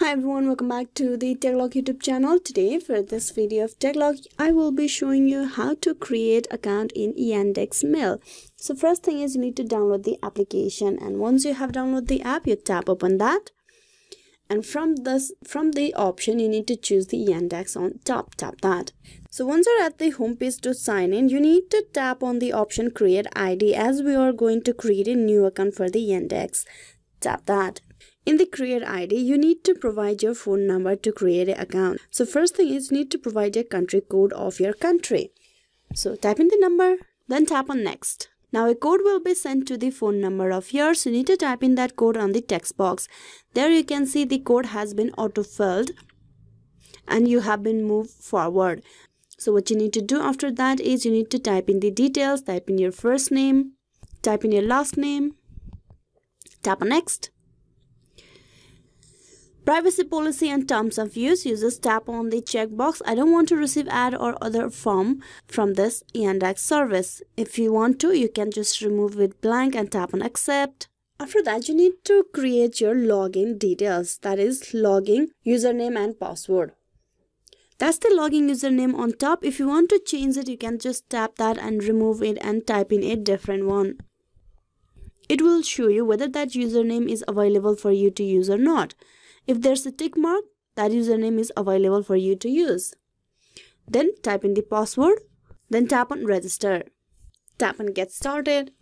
Hi everyone, welcome back to the TechLog YouTube channel. Today for this video of TechLog, I will be showing you how to create account in Yandex Mail. So first thing is you need to download the application, and once you have downloaded the app, you tap open that, and from the option you need to choose the Yandex on top. Tap that. So once you're at the home page to sign in, you need to tap on the option create ID, as we are going to create a new account for the Yandex. Tap that. In the create ID, you need to provide your phone number to create an account. So first thing is you need to provide a country code of your country. So type in the number, then tap on next. Now a code will be sent to the phone number of yours. You need to type in that code on the text box. There you can see the code has been auto-filled and you have been moved forward. So what you need to do after that is you need to type in the details, type in your first name, type in your last name, tap on next. Privacy policy and terms of use, you just tap on the checkbox. I don't want to receive ad or other form from this Yandex service. If you want to, you can just remove it blank and tap on accept. After that, you need to create your login details, that is login username and password. That's the login username on top. If you want to change it, you can just tap that and remove it and type in a different one. It will show you whether that username is available for you to use or not. If there's a tick mark, that username is available for you to use. Then type in the password, then tap on register. Tap on get started.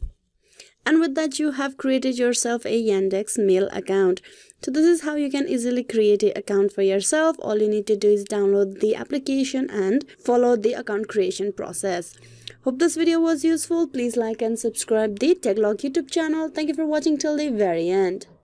And with that, you have created yourself a Yandex Mail account. So this is how you can easily create an account for yourself. All you need to do is download the application and follow the account creation process. Hope this video was useful. Please like and subscribe the TechLog YouTube channel. Thank you for watching till the very end.